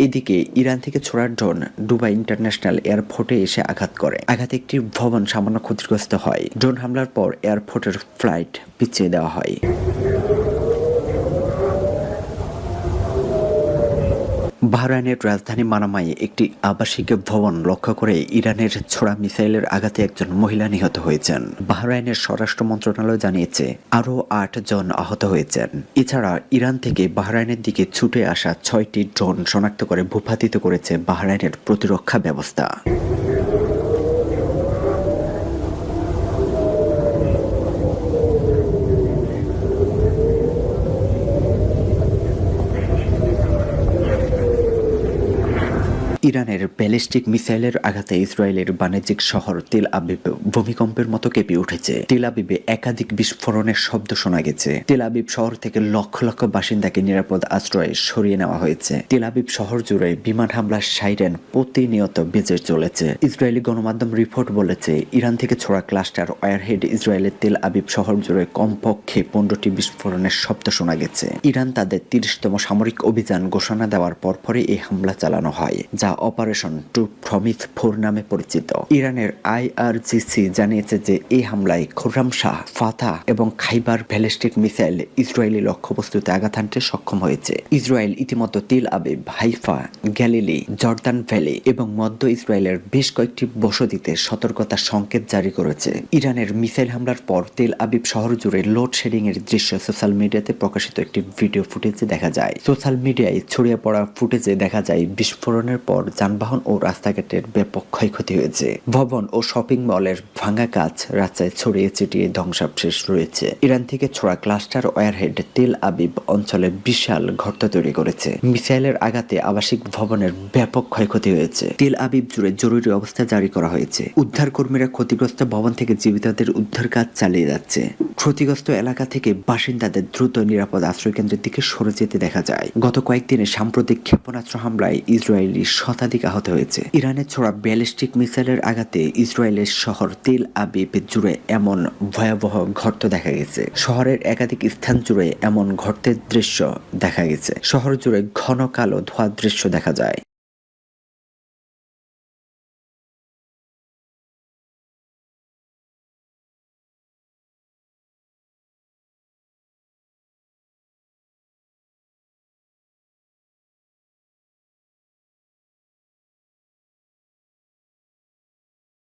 এদিকে ইরান থেকে ছোড়া ড্রোন দুবাই ইন্টারন্যাশনাল এয়ারপোর্টে এসে আঘাত করে। আঘাতে একটি ভবন সামান্য ক্ষতিগ্রস্ত হয়। ড্রোন হামলার পর এয়ারপোর্টের ফ্লাইট পিছিয়ে দেওয়া হয়। বাহরাইনের রাজধানী মানামায় একটি আবাসিক ভবন লক্ষ্য করে ইরানের ছোড়া মিসাইলের আঘাতে একজন মহিলা নিহত হয়েছেন। বাহরাইনের স্বরাষ্ট্র মন্ত্রণালয় জানিয়েছে আরও ৮ জন আহত হয়েছেন। এছাড়া ইরান থেকে বাহরাইনের দিকে ছুটে আসা ৬টি ড্রোন শনাক্ত করে ভূপাতিত করেছে বাহরাইনের প্রতিরক্ষা ব্যবস্থা। ইরানের ব্যালিস্টিক মিসাইলের আঘাতে ইসরায়েলের বাণিজ্যিক শহর তেল আবিব ভূমিকম্পের মতো কেঁপে উঠেছে। তেল আবিবে একাধিক বিস্ফোরণের শব্দ শোনা গেছে। তেল আবিব শহর থেকে লক্ষ লক্ষ বাসিন্দাকে নিরাপদ আশ্রয়ে সরিয়ে নেওয়া হয়েছে। তেল আবিব শহর জুড়ে বিমান হামলার সাইরেন প্রতিনিয়ত বেজে চলেছে। ইসরায়েলি গণমাধ্যম রিপোর্ট বলেছে, ইরান থেকে ছোড়া ক্লাস্টার ওয়ারহেড ইসরায়েলের তেল আবিব শহর জুড়ে কমপক্ষে 15টি বিস্ফোরণের শব্দ শোনা গেছে। ইরান তাদের 30তম সামরিক অভিযান ঘোষণা দেওয়ার পরপরই এই হামলা চালানো হয়, যা অপারেশন টু প্রমিস 4 নামে পরিচিত। ইরানের IRGC জানিয়েছে যে এই হামলায় খুররাম শাহ, ফাতাহ এবং খাইবার ব্যালিস্টিক মিসাইল ইসরায়েলি লক্ষ্যবস্তুতে আঘাত হানতে সক্ষম হয়েছে। ইসরায়েল ইতিমধ্যে Tel Aviv, Haifa, Galilee, Jordan valley এবং মধ্য ইসরায়েলের বেশ কয়েকটি বসতিতে সতর্কতা সংকেত জারি করেছে। ইরানের মিসাইল হামলার পর তেল আবিব শহর জুড়ে লোডশেডিং এর দৃশ্য সোশ্যাল মিডিয়াতে প্রকাশিত একটি ভিডিও ফুটেজে দেখা যায়। সোশ্যাল মিডিয়ায় ছড়িয়ে পড়া ফুটেজে দেখা যায় বিস্ফোরণের পর যানবাহন ও রাস্তাঘাটের ব্যাপক ক্ষয়ক্ষতি হয়েছে। ভবন ও শপিং মলের ভাঙা কাঁচ রাস্তায় ছড়িয়ে ছিটিয়ে ধ্বংসাবশেষ রয়েছে। ইরান থেকে ছোড়া ক্লাস্টার ওয়ারহেড তেল আবিব অঞ্চলে বিশাল গর্ত তৈরি করেছে। মিসাইলের আঘাতে আবাসিক ভবনের ব্যাপক ক্ষয়ক্ষতি হয়েছে। তেল আবিব জুড়ে জরুরি অবস্থা জারি করা হয়েছে। উদ্ধার কর্মীরা ক্ষতিগ্রস্ত ভবন থেকে জীবিতদের উদ্ধার কাজ চালিয়ে যাচ্ছে। ক্ষতিগ্রস্ত এলাকা থেকে বাসিন্দাদের দ্রুত নিরাপদ আশ্রয়কেন্দ্রের দিকে সরে যেতে দেখা যায়। গত কয়েকদিনে সাম্প্রতিক ক্ষেপণাস্ত্র হামলায় ইসরায়েলি শতাধিক আহত হয়েছে। ইরানের ছোড়া ব্যালিস্টিক মিসাইলের আঘাতে ইসরায়েলের শহর তেল আবিব জুড়ে এমন ভয়াবহ গর্ত দেখা গেছে। শহরের একাধিক স্থান জুড়ে এমন গর্তের দৃশ্য দেখা গেছে। শহর জুড়ে ঘন কালো ধোঁয়ার দৃশ্য দেখা যায়।